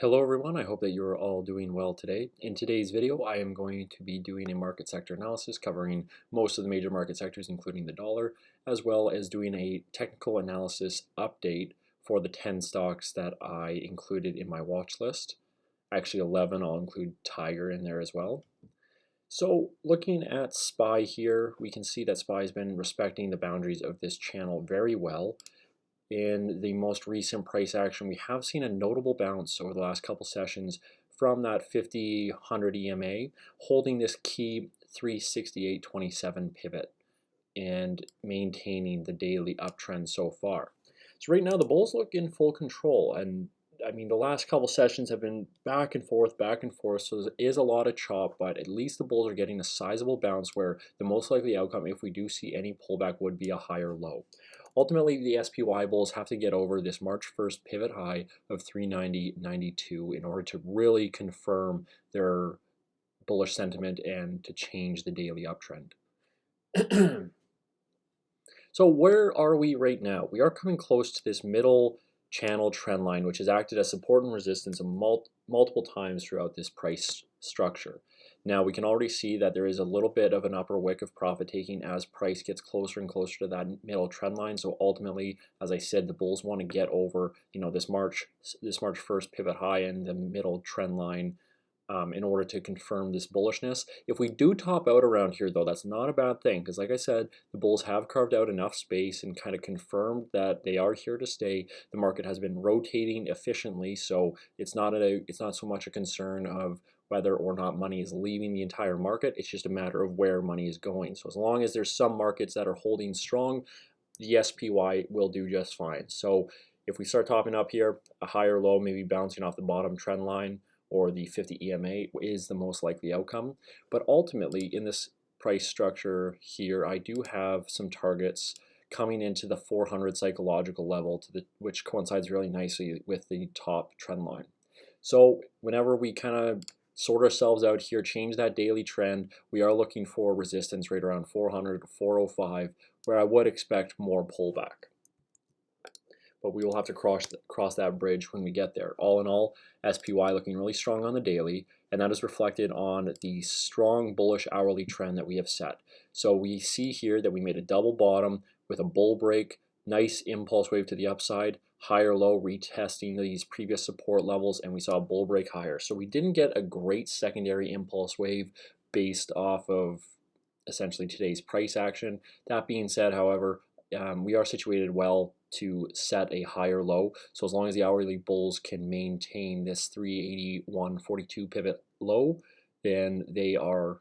Hello everyone, I hope that you're all doing well today. In today's video, I am going to be doing a market sector analysis covering most of the major market sectors, including the dollar, as well as doing a technical analysis update for the 10 stocks that I included in my watch list. Actually 11, I'll include Tiger in there as well. So looking at SPY here, we can see that SPY has been respecting the boundaries of this channel very well. In the most recent price action, we have seen a notable bounce over the last couple sessions from that 50-100 EMA, holding this key 368.27 pivot and maintaining the daily uptrend so far. So right now the bulls look in full control, and I mean the last couple sessions have been back and forth, so there is a lot of chop, but at least the bulls are getting a sizable bounce where the most likely outcome, if we do see any pullback, would be a higher low. Ultimately, the SPY bulls have to get over this March 1st pivot high of 390.92 in order to really confirm their bullish sentiment and to change the daily uptrend. So where are we right now? We are coming close to this middle channel trend line, which has acted as support and resistance multiple times throughout this price structure. Now we can already see that there is a little bit of an upper wick of profit taking as price gets closer and closer to that middle trend line. So ultimately, as I said, the bulls want to get over, this March 1st pivot high and the middle trend line in order to confirm this bullishness. If we do top out around here, though, that's not a bad thing, because like I said, the bulls have carved out enough space and kind of confirmed that they are here to stay. The market has been rotating efficiently, so it's not so much a concern of whether or not money is leaving the entire market. It's just a matter of where money is going. So as long as there's some markets that are holding strong, the SPY will do just fine. So if we start topping up here, a higher low, maybe bouncing off the bottom trend line, or the 50 EMA is the most likely outcome. But ultimately, in this price structure here, I do have some targets coming into the 400 psychological level, which coincides really nicely with the top trend line. So whenever we kind of sort ourselves out here, change that daily trend, we are looking for resistance right around 400 to 405, where I would expect more pullback. But we will have to cross that bridge when we get there. All in all, SPY looking really strong on the daily, and that is reflected on the strong bullish hourly trend that we have set. So we see here that we made a double bottom with a bull break, nice impulse wave to the upside, higher low, retesting these previous support levels, and we saw a bull break higher. So we didn't get a great secondary impulse wave based off of essentially today's price action. That being said, however, we are situated well to set a higher low. So as long as the hourly bulls can maintain this 381.42 pivot low, then they are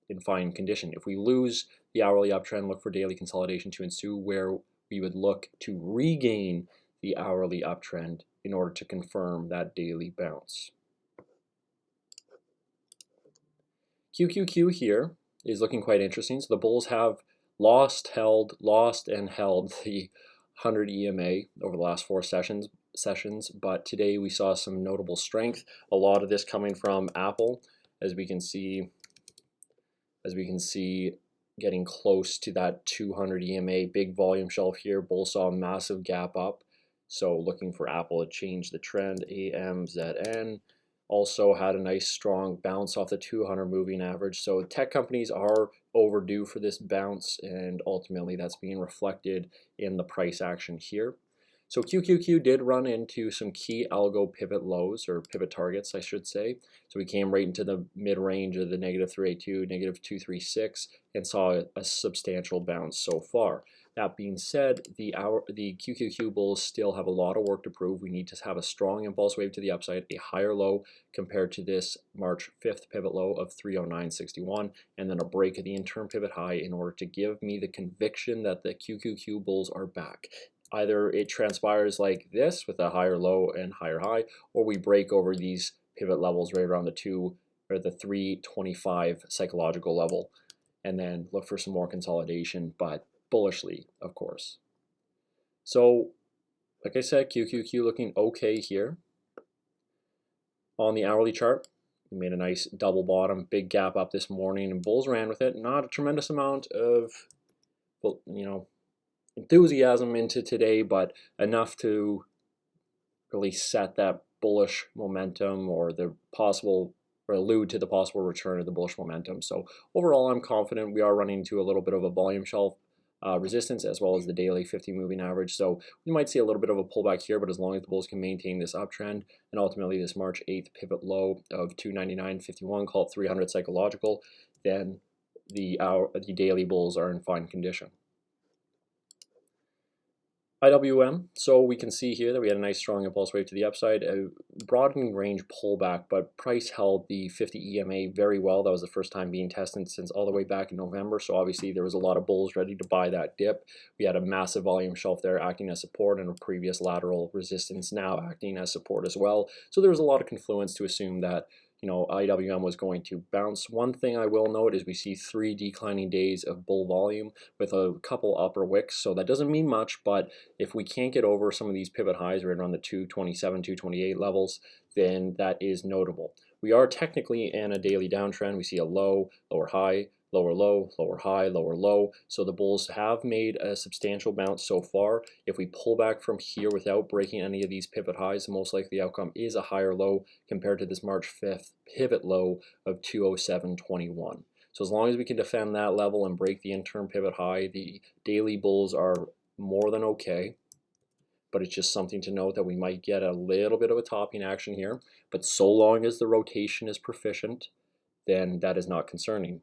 in fine condition. If we lose the hourly uptrend, look for daily consolidation to ensue, where we would look to regain the hourly uptrend in order to confirm that daily bounce. QQQ here is looking quite interesting. So the bulls have lost and held the 100 EMA over the last 4 sessions, but today we saw some notable strength. A lot of this coming from Apple, as we can see getting close to that 200 EMA, big volume shelf here. Bulls saw a massive gap up, so looking for Apple to change the trend. AMZN also had a nice strong bounce off the 200 moving average. So tech companies are overdue for this bounce, and ultimately that's being reflected in the price action here. So QQQ did run into some key algo pivot lows, or pivot targets I should say. So we came right into the mid-range of the -382, -236, and saw a substantial bounce so far. That being said, the QQQ bulls still have a lot of work to prove. We need to have a strong impulse wave to the upside, a higher low compared to this March 5th pivot low of 309.61, and then a break of the interim pivot high in order to give me the conviction that the QQQ bulls are back. Either it transpires like this with a higher low and higher high, or we break over these pivot levels right around the 325 psychological level, and then look for some more consolidation, but bullishly, of course. So, like I said, QQQ looking okay here. On the hourly chart, we made a nice double bottom, big gap up this morning, and bulls ran with it. Not a tremendous amount of, enthusiasm into today, but enough to really set that bullish momentum or the possible or allude to the possible return of the bullish momentum. So overall, I'm confident we are running into a little bit of a volume shelf resistance as well as the daily 50 moving average. So we might see a little bit of a pullback here, but as long as the bulls can maintain this uptrend and ultimately this March 8th pivot low of 299.51, call it 300 psychological, then the daily bulls are in fine condition. IWM, so we can see here that we had a nice strong impulse wave to the upside, a broadening range pullback, but price held the 50 EMA very well. That was the first time being tested since all the way back in November, so obviously there was a lot of bulls ready to buy that dip. We had a massive volume shelf there acting as support and a previous lateral resistance now acting as support as well. So there was a lot of confluence to assume that IWM was going to bounce. One thing I will note is we see 3 declining days of bull volume with a couple upper wicks, so that doesn't mean much, but if we can't get over some of these pivot highs right around the 227, 228 levels, then that is notable. We are technically in a daily downtrend. We see a low, lower high, lower low, lower high, lower low. So the bulls have made a substantial bounce so far. If we pull back from here without breaking any of these pivot highs, the most likely outcome is a higher low compared to this March 5th pivot low of 207.21. So as long as we can defend that level and break the interim pivot high, the daily bulls are more than okay. But it's just something to note that we might get a little bit of a topping action here. But so long as the rotation is proficient, then that is not concerning.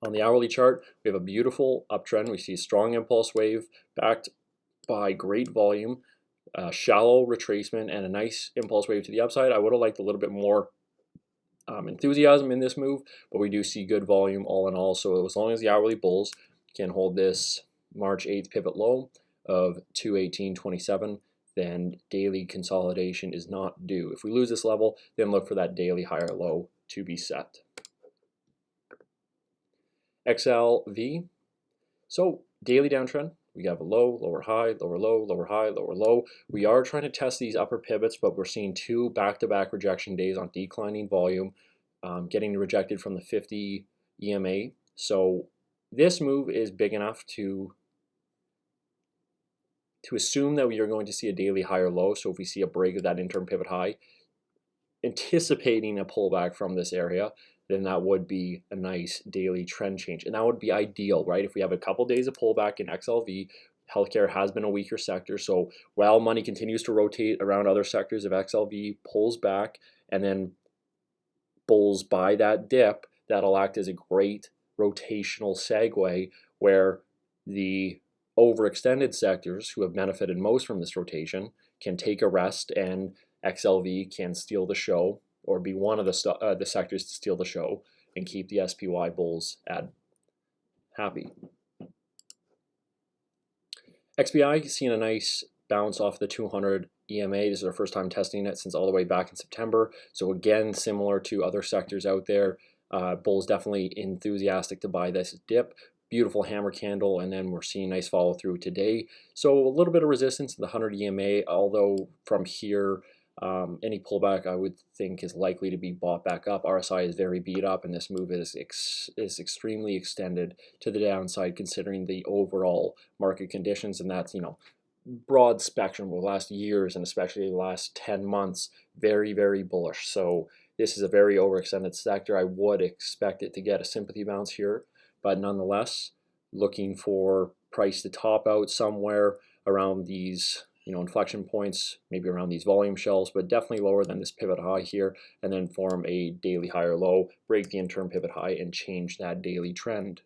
On the hourly chart, we have a beautiful uptrend. We see a strong impulse wave backed by great volume, shallow retracement, and a nice impulse wave to the upside. I would have liked a little bit more enthusiasm in this move, but we do see good volume all in all. So as long as the hourly bulls can hold this March 8th pivot low of 218.27, then daily consolidation is not due. If we lose this level, then look for that daily higher low to be set. XLV, so daily downtrend. We have a low, lower high, lower low, lower high, lower low. We are trying to test these upper pivots, but we're seeing 2 back-to-back rejection days on declining volume, getting rejected from the 50 EMA. So this move is big enough to assume that we are going to see a daily higher low. So if we see a break of that interim pivot high, anticipating a pullback from this area, then that would be a nice daily trend change. And that would be ideal, right? If we have a couple days of pullback in XLV, healthcare has been a weaker sector. So while money continues to rotate around other sectors, if XLV pulls back and then bulls buy that dip, that'll act as a great rotational segue where the overextended sectors who have benefited most from this rotation can take a rest and XLV can steal the show or be one of the sectors to steal the show and keep the SPY bulls happy. XBI seeing a nice bounce off the 200 EMA. This is our first time testing it since all the way back in September. So again, similar to other sectors out there, bulls definitely enthusiastic to buy this dip. Beautiful hammer candle, and then we're seeing nice follow through today. So a little bit of resistance in the 100 EMA, although from here, any pullback I would think is likely to be bought back up. RSI is very beat up, and this move is extremely extended to the downside considering the overall market conditions, and that's broad spectrum of the last years and especially the last 10 months, very, very bullish. So this is a very overextended sector. I would expect it to get a sympathy bounce here, but nonetheless, looking for price to top out somewhere around these inflection points, maybe around these volume shelves, but definitely lower than this pivot high here, and then form a daily higher low, break the interim pivot high, and change that daily trend.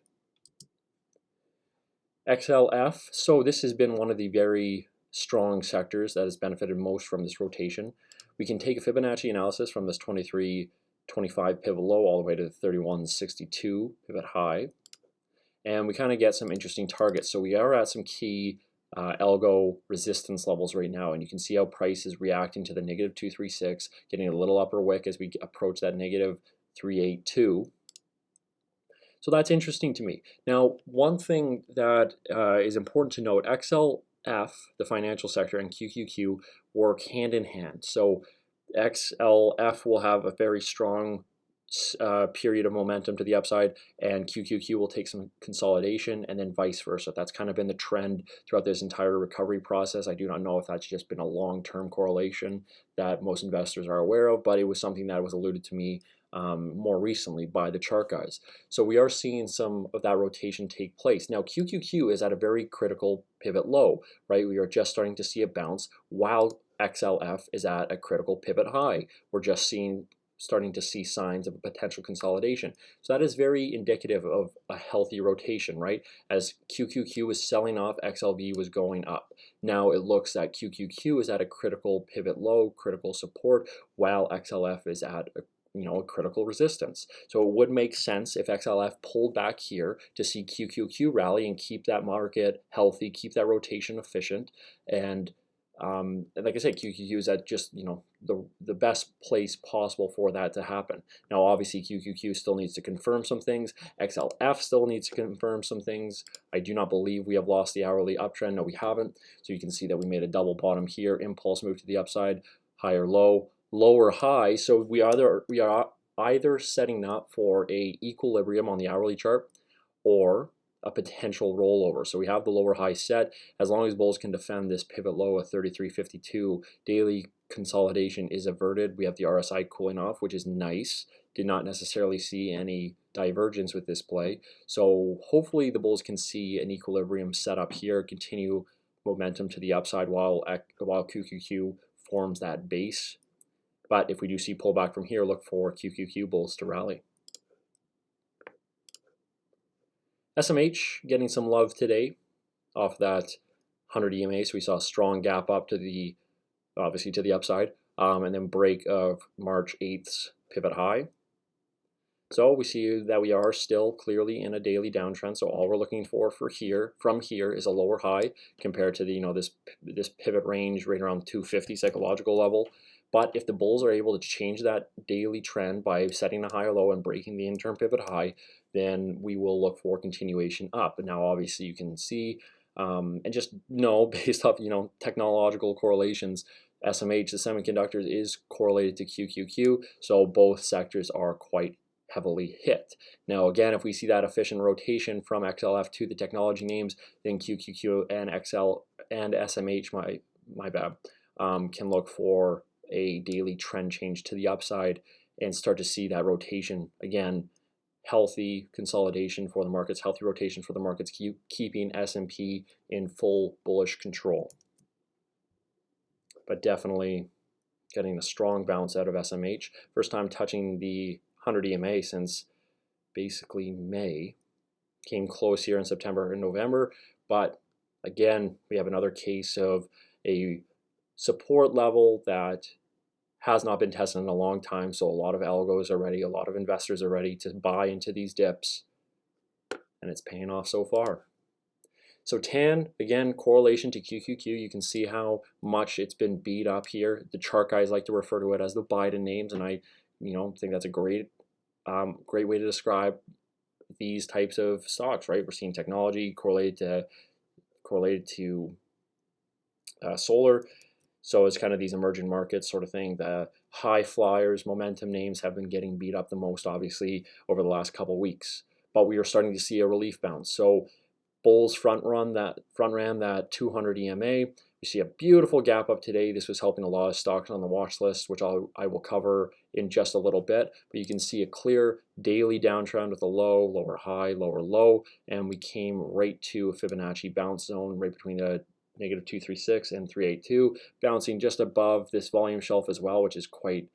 XLF, so this has been one of the very strong sectors that has benefited most from this rotation. We can take a Fibonacci analysis from this 23.25 pivot low all the way to the 31.62 pivot high, and we kind of get some interesting targets. So we are at some key algo resistance levels right now, and you can see how price is reacting to the negative 236, getting a little upper wick as we approach that negative 382. So that's interesting to me. Now, one thing that is important to note, XLF, the financial sector, and QQQ work hand in hand. So XLF will have a very strong period of momentum to the upside, and QQQ will take some consolidation, and then vice versa. That's kind of been the trend throughout this entire recovery process. I do not know if that's just been a long-term correlation that most investors are aware of, but it was something that was alluded to me more recently by the chart guys. So we are seeing some of that rotation take place. Now QQQ is at a very critical pivot low, right? We are just starting to see a bounce while XLF is at a critical pivot high. We're just starting to see signs of a potential consolidation. So that is very indicative of a healthy rotation, right? As QQQ was selling off, XLV was going up. Now it looks that QQQ is at a critical pivot low, critical support, while XLF is at a critical resistance. So it would make sense if XLF pulled back here to see QQQ rally and keep that market healthy, keep that rotation efficient, and like I said, QQQ is at just the best place possible for that to happen. Now, obviously, QQQ still needs to confirm some things. XLF still needs to confirm some things. I do not believe we have lost the hourly uptrend. No, we haven't. So you can see that we made a double bottom here. Impulse move to the upside, higher low, lower high. So we are either setting up for a equilibrium on the hourly chart or a potential rollover. So we have the lower high set. As long as bulls can defend this pivot low of 33.52, daily consolidation is averted. We have the RSI cooling off, which is nice. Did not necessarily see any divergence with this play. So hopefully the bulls can see an equilibrium set up here, continue momentum to the upside while QQQ forms that base. But if we do see pullback from here, look for QQQ bulls to rally. SMH getting some love today off that 100 EMA, so we saw a strong gap up to the, obviously to the upside, and then break of March 8th's pivot high. So we see that we are still clearly in a daily downtrend. So all we're looking for from here is a lower high compared to the this pivot range right around 250 psychological level. But if the bulls are able to change that daily trend by setting a higher low and breaking the interim pivot high, then we will look for continuation up. And now obviously you can see and just know based off technological correlations, SMH, the semiconductors, is correlated to QQQ, so both sectors are quite heavily hit. Now again, if we see that efficient rotation from XLF to the technology names, then QQQ and XL and SMH, my bad, can look for a daily trend change to the upside and start to see that rotation again. Healthy consolidation for the markets, healthy rotation for the markets, keeping S&P in full bullish control. But definitely getting a strong bounce out of SMH. First time touching the 100 EMA since basically May. Came close here in September and November, but again, we have another case of a support level that has not been tested in a long time, so a lot of algos are ready, a lot of investors are ready to buy into these dips, and it's paying off so far. So TAN, again, correlation to QQQ, you can see how much it's been beat up here. The chart guys like to refer to it as the Biden names, and I think that's a great way to describe these types of stocks, right? We're seeing technology correlated to solar. So it's kind of these emerging markets sort of thing. The high flyers, momentum names have been getting beat up the most, obviously, over the last couple of weeks. But we are starting to see a relief bounce. So bulls front ran that 200 EMA. We see a beautiful gap up today. This was helping a lot of stocks on the watch list, which I will cover in just a little bit. But you can see a clear daily downtrend with a low, lower high, lower low, and we came right to a Fibonacci bounce zone right between the -236 and 382, bouncing just above this volume shelf as well, which is quite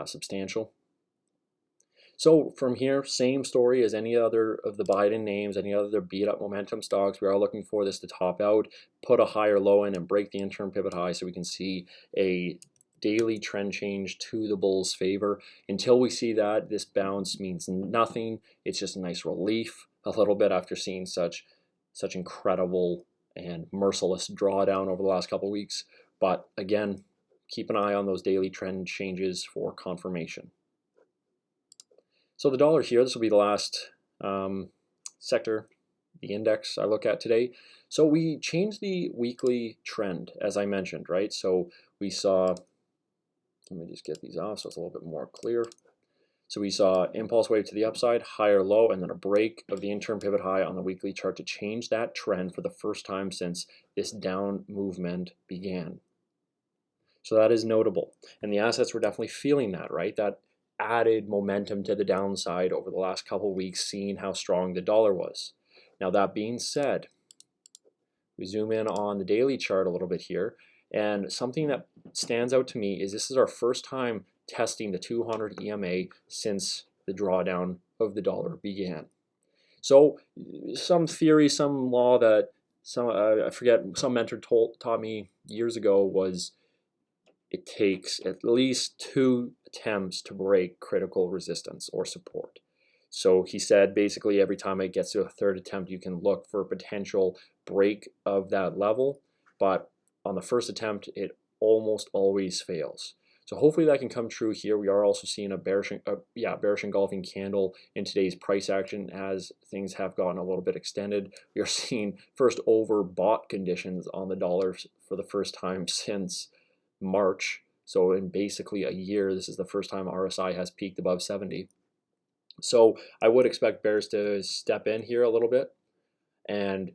substantial. So from here, same story as any other of the Biden names, any other beat up momentum stocks. We are looking for this to top out, put a higher low in, and break the interim pivot high so we can see a daily trend change to the bulls' favor. Until we see that, this bounce means nothing. It's just a nice relief a little bit after seeing such incredible and merciless drawdown over the last couple of weeks. But again, keep an eye on those daily trend changes for confirmation. So the dollar here, this will be the last sector, the index I look at today. So we changed the weekly trend, as I mentioned, right? So we saw, let me just get these off so it's a little bit more clear. So we saw impulse wave to the upside, higher low, and then a break of the interim pivot high on the weekly chart to change that trend for the first time since this down movement began. So that is notable. And the assets were definitely feeling that, right? That added momentum to the downside over the last couple of weeks, seeing how strong the dollar was. Now, that being said, we zoom in on the daily chart a little bit here, and something that stands out to me is this is our first time testing the 200 EMA since the drawdown of the dollar began. So some theory, some law that I forget, some mentor taught me years ago was it takes at least 2 attempts to break critical resistance or support. So he said basically every time it gets to a third attempt, you can look for a potential break of that level, but on the first attempt, it almost always fails. So hopefully that can come true here. We are also seeing a bearish engulfing candle in today's price action as things have gotten a little bit extended. We are seeing first overbought conditions on the dollar for the first time since March. So in basically a year, this is the first time RSI has peaked above 70. So I would expect bears to step in here a little bit and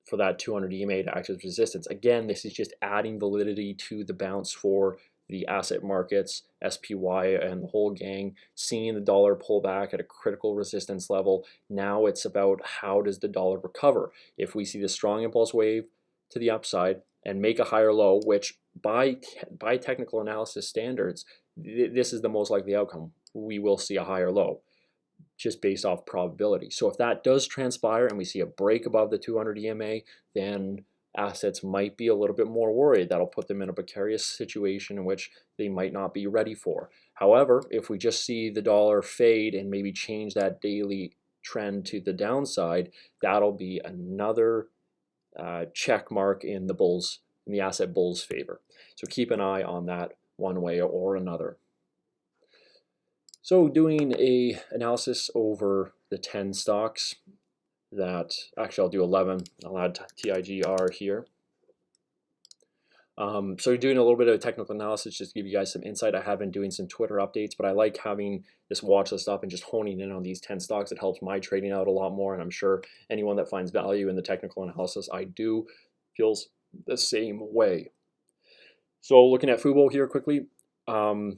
for that 200 EMA to act as resistance. Again, this is just adding validity to the bounce for the asset markets, SPY and the whole gang, seeing the dollar pull back at a critical resistance level. Now it's about how does the dollar recover. If we see the strong impulse wave to the upside and make a higher low, which by technical analysis standards, this is the most likely outcome. We will see a higher low just based off probability. So if that does transpire and we see a break above the 200 EMA, then assets might be a little bit more worried. That'll put them in a precarious situation in which they might not be ready for. However, if we just see the dollar fade and maybe change that daily trend to the downside, that'll be another check mark in the asset bulls' favor. So keep an eye on that one way or another. So doing a analysis over the 10 stocks that, actually I'll do 11, I'll add TIGR here. So doing a little bit of technical analysis just to give you guys some insight. I have been doing some Twitter updates, but I like having this watch list up and just honing in on these 10 stocks. It helps my trading out a lot more, and I'm sure anyone that finds value in the technical analysis I do feels the same way. So looking at Fubo here quickly, I'll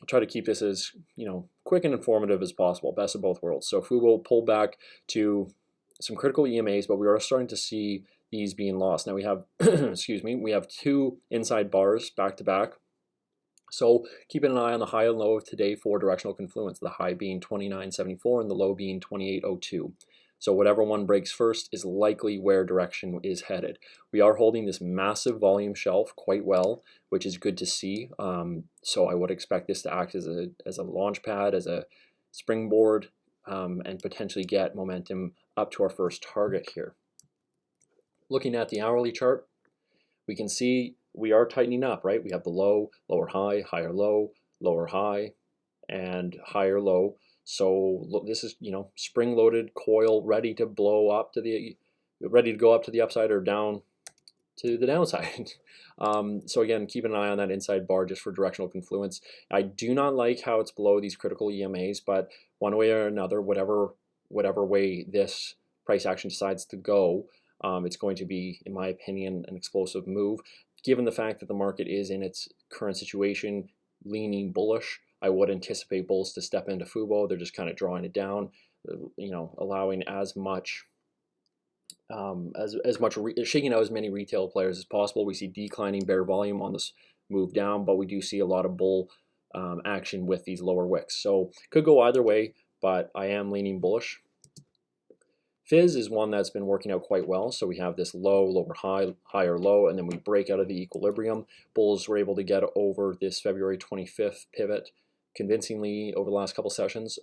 try to keep this as quick and informative as possible, best of both worlds. So Fubo pulled back to some critical EMAs, but we are starting to see these being lost. Now we have, excuse me, we have 2 inside bars back to back. So keeping an eye on the high and low of today for directional confluence, the high being 29.74 and the low being 28.02. So whatever one breaks first is likely where direction is headed. We are holding this massive volume shelf quite well, which is good to see. So I would expect this to act as a launch pad, as a springboard, and potentially get momentum up to our first target here. Looking at the hourly chart, we can see we are tightening up, right? We have the low, lower high, higher low, lower high, and higher low. So this is, spring-loaded coil ready to blow up to ready to go up to the upside or down to the downside. So again, keep an eye on that inside bar just for directional confluence. I do not like how it's below these critical EMAs, but one way or another, whatever way this price action decides to go, it's going to be, in my opinion, an explosive move. Given the fact that the market is in its current situation leaning bullish, I would anticipate bulls to step into Fubo. They're just kind of drawing it down, allowing as much shaking out as many retail players as possible. We see declining bear volume on this move down, but we do see a lot of bull action with these lower wicks. So could go either way, but I am leaning bullish. Fizz is one that's been working out quite well. So we have this low, lower high, higher low, and then we break out of the equilibrium. Bulls were able to get over this February 25th pivot convincingly over the last couple sessions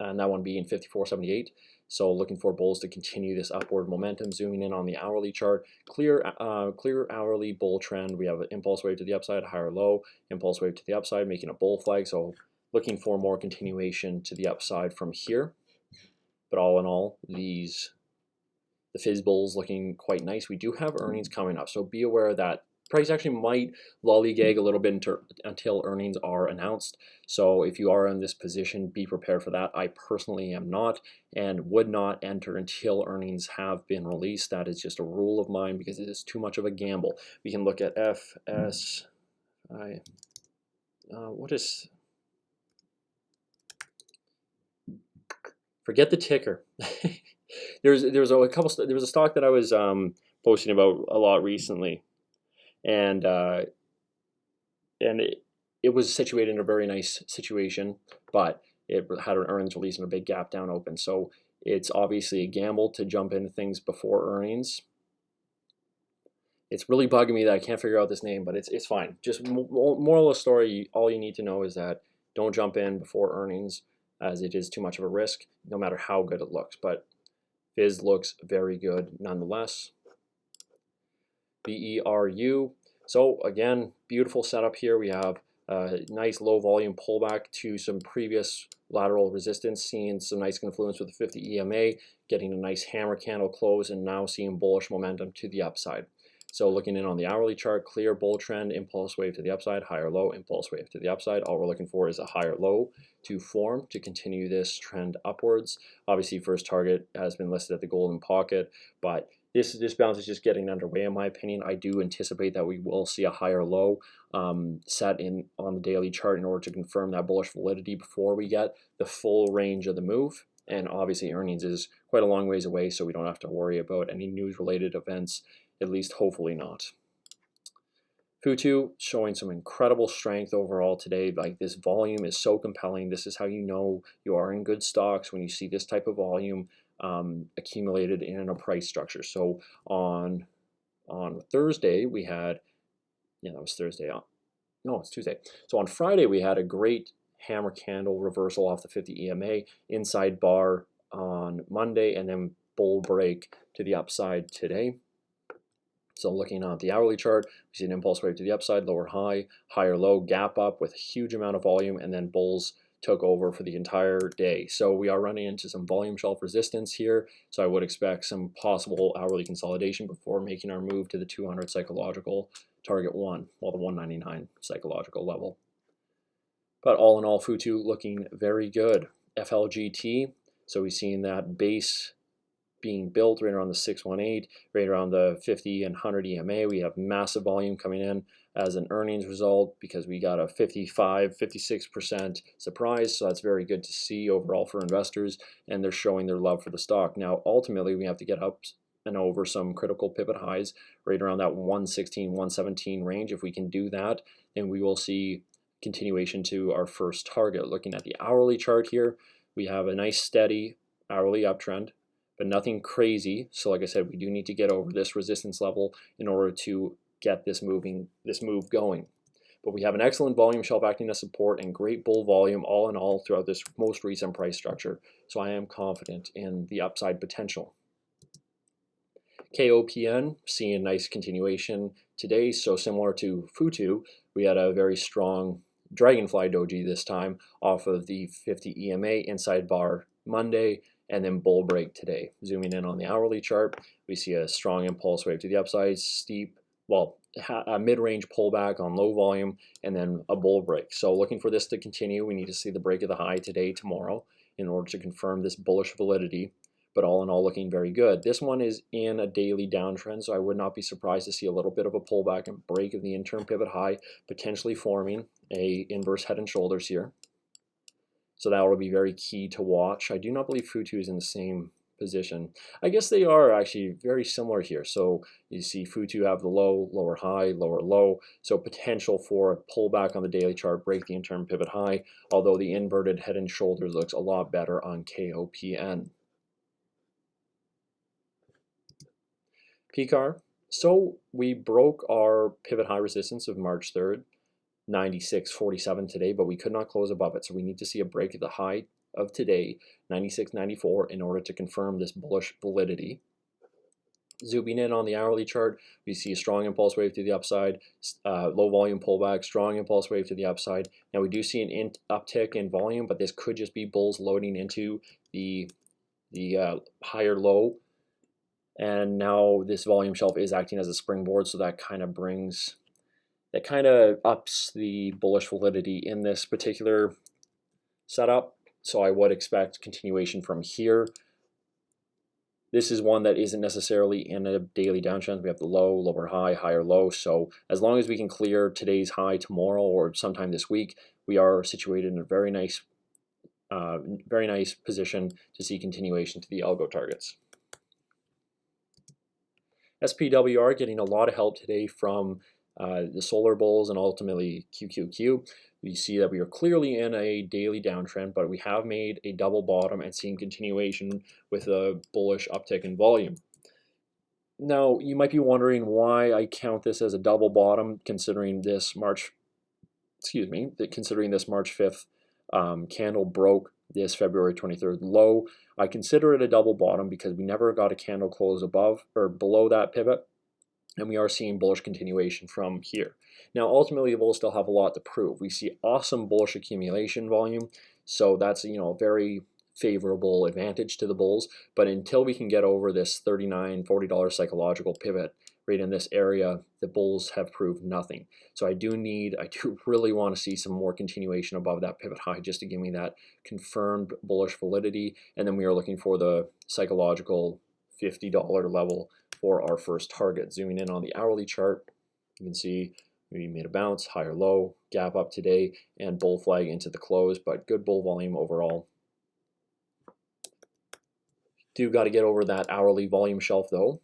and that one being 54.78. So looking for bulls to continue this upward momentum. Zooming in on the hourly chart, clear hourly bull trend. We have an impulse wave to the upside, higher low, impulse wave to the upside, making a bull flag. So looking for more continuation to the upside from here. But all in all, the Fizz bulls looking quite nice. We do have earnings coming up, so be aware that price actually might lollygag a little bit until earnings are announced. So if you are in this position, be prepared for that. I personally am not and would not enter until earnings have been released. That is just a rule of mine because it is too much of a gamble. We can look at FSI. What is? Forget the ticker. there was a stock that I was posting about a lot recently, and it was situated in a very nice situation, but it had an earnings release and a big gap down open. So it's obviously a gamble to jump into things before earnings. It's really bugging me that I can't figure out this name, but it's fine. Just moral of the story, all you need to know is that don't jump in before earnings, as it is too much of a risk, no matter how good it looks. But Fizz looks very good nonetheless. BERU. So again, beautiful setup here. We have a nice low volume pullback to some previous lateral resistance, seeing some nice confluence with the 50 EMA, getting a nice hammer candle close, and now seeing bullish momentum to the upside. So looking in on the hourly chart, clear bull trend, impulse wave to the upside, higher low, impulse wave to the upside. All we're looking for is a higher low to form to continue this trend upwards. Obviously, first target has been listed at the golden pocket, but this bounce is just getting underway in my opinion. I do anticipate that we will see a higher low set in on the daily chart in order to confirm that bullish validity before we get the full range of the move. And obviously earnings is quite a long ways away, so we don't have to worry about any news related events, at least hopefully not. Futu showing some incredible strength overall today. Like, this volume is so compelling. This is how you know you are in good stocks, when you see this type of volume accumulated in a price structure. So on Thursday we had, that was Thursday. No, it's Tuesday. So on Friday we had a great hammer candle reversal off the 50 EMA, inside bar on Monday, and then bull break to the upside today. So looking at the hourly chart, we see an impulse wave to the upside, lower high, higher low, gap up with a huge amount of volume, and then bulls took over for the entire day. So we are running into some volume shelf resistance here. So I would expect some possible hourly consolidation before making our move to the 200 psychological target 1, well, the 199 psychological level. But all in all, Futu looking very good. FLGT, so we've seen that base being built right around the 618, right around the 50 and 100 EMA. We have massive volume coming in as an earnings result because we got a 56% surprise. So that's very good to see overall for investors, and they're showing their love for the stock. Now, ultimately, we have to get up and over some critical pivot highs right around that 116, 117 range. If we can do that, then we will see continuation to our first target. Looking at the hourly chart here, we have a nice steady hourly uptrend, but nothing crazy. So like I said, we do need to get over this resistance level in order to get this move going. But we have an excellent volume shelf acting as support and great bull volume all in all throughout this most recent price structure. So I am confident in the upside potential. KOPN, seeing a nice continuation today. So similar to Futu, we had a very strong dragonfly doji this time off of the 50 EMA inside bar Monday, and then bull break today. Zooming in on the hourly chart, we see a strong impulse wave to the upside, steep, well, a mid-range pullback on low volume, and then a bull break. So looking for this to continue, we need to see the break of the high today, tomorrow, in order to confirm this bullish validity. But all in all, looking very good. This one is in a daily downtrend, so I would not be surprised to see a little bit of a pullback and break of the interim pivot high, potentially forming a inverse head and shoulders here. So that will be very key to watch. I do not believe Futu is in the same position. I guess they are actually very similar here. So you see Futu have the low, lower high, lower low. So potential for a pullback on the daily chart, break the interim pivot high, although the inverted head and shoulders looks a lot better on KOPN. PCAR. So we broke our pivot high resistance of March 3rd. 96.47 today, but we could not close above it. So we need to see a break of the high of today, 96.94, in order to confirm this bullish validity. Zooming in on the hourly chart, we see a strong impulse wave to the upside, low volume pullback, strong impulse wave to the upside. Now we do see an uptick in volume, but this could just be bulls loading into the higher low And now this volume shelf is acting as a springboard, so that kind of ups the bullish validity in this particular setup. So I would expect continuation from here. This is one that isn't necessarily in a daily downtrend. We have the low, lower high, higher low. So as long as we can clear today's high tomorrow or sometime this week, we are situated in a very nice position to see continuation to the algo targets. SPWR getting a lot of help today from the solar bulls and ultimately QQQ. We see that we are clearly in a daily downtrend, but we have made a double bottom and seen continuation with a bullish uptick in volume. Now, you might be wondering why I count this as a double bottom, considering this March 5th candle broke this February 23rd low. I consider it a double bottom because we never got a candle close above or below that pivot, and we are seeing bullish continuation from here. Now, ultimately, the bulls still have a lot to prove. We see awesome bullish accumulation volume, so that's a very favorable advantage to the bulls. But until we can get over this $39, $40 psychological pivot right in this area, the bulls have proved nothing. So I do really want to see some more continuation above that pivot high just to give me that confirmed bullish validity. And then we are looking for the psychological $50 level for our first target. Zooming in on the hourly chart, you can see we made a bounce, higher low, gap up today, and bull flag into the close, but good bull volume overall. Do got to get over that hourly volume shelf though.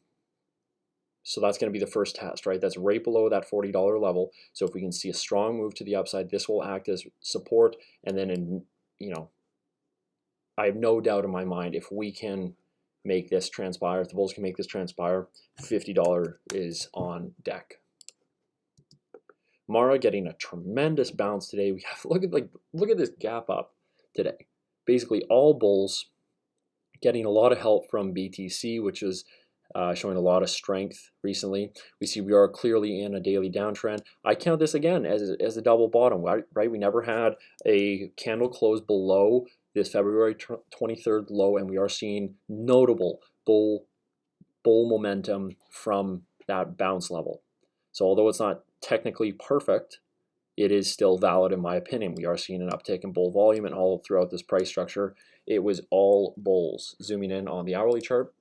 So that's going to be the first test, right? That's right below that $40 level. So if we can see a strong move to the upside, this will act as support. And then, I have no doubt in my mind if we can make this transpire, if the bulls can make this transpire, $50 is on deck. Mara getting a tremendous bounce today. We have look at this gap up today. Basically, all bulls getting a lot of help from BTC, which is showing a lot of strength recently. We see we are clearly in a daily downtrend. I count this again as a double bottom, right? We never had a candle close below this February 23rd low, and we are seeing notable bull momentum from that bounce level. So although it's not technically perfect, it is still valid in my opinion. We are seeing an uptick in bull volume, and all throughout this price structure, it was all bulls. Zooming in on the hourly chart.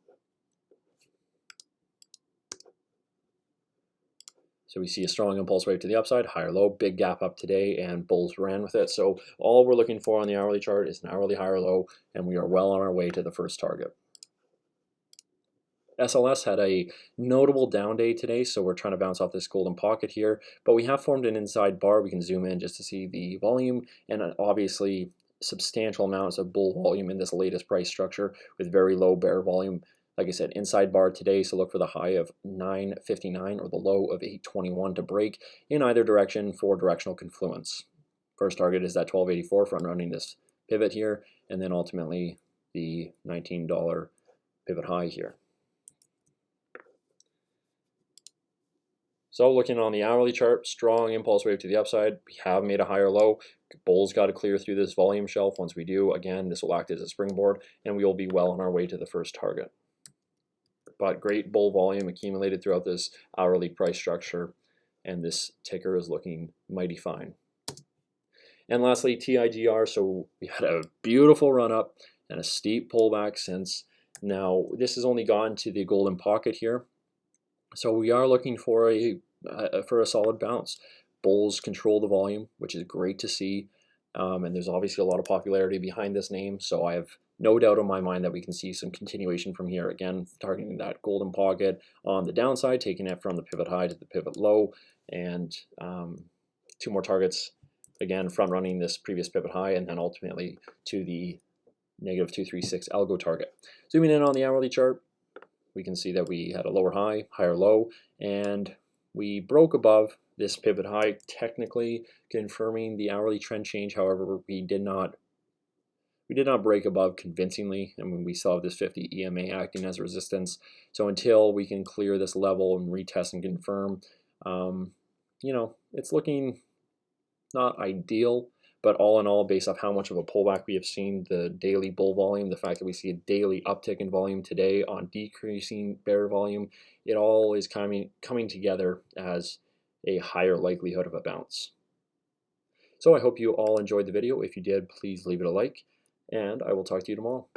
So we see a strong impulse wave to the upside, higher low, big gap up today, and bulls ran with it. So all we're looking for on the hourly chart is an hourly higher low, and we are well on our way to the first target. SLS had a notable down day today, so we're trying to bounce off this golden pocket here, but we have formed an inside bar. We can zoom in just to see the volume, and obviously substantial amounts of bull volume in this latest price structure with very low bear volume. Like I said, inside bar today, so look for the high of 959 or the low of 821 to break in either direction for directional confluence. First target is that 1284, front running this pivot here, and then ultimately the $19 pivot high here. So looking on the hourly chart, strong impulse wave to the upside. We have made a higher low. Bulls got to clear through this volume shelf. Once we do, again, this will act as a springboard, and we will be well on our way to the first target. But great bull volume accumulated throughout this hourly price structure, and this ticker is looking mighty fine. And lastly, TIGR. So we had a beautiful run up and a steep pullback since. Now this has only gone to the golden pocket here, so we are looking for a solid bounce. Bulls control the volume, which is great to see, and there's obviously a lot of popularity behind this name, so I have no doubt in my mind that we can see some continuation from here. Again, targeting that golden pocket on the downside, taking it from the pivot high to the pivot low, and two more targets, again, front running this previous pivot high, and then ultimately to the negative 236 algo target. Zooming in on the hourly chart, we can see that we had a lower high, higher low, and we broke above this pivot high, technically confirming the hourly trend change. However, we did not break above convincingly, and when we still have this 50 EMA acting as resistance. So until we can clear this level and retest and confirm, it's looking not ideal, But all in all, based off how much of a pullback we have seen, the daily bull volume, the fact that we see a daily uptick in volume today on decreasing bear volume, it all is coming together as a higher likelihood of a bounce. So I hope you all enjoyed the video. If you did, please leave it a like, and I will talk to you tomorrow.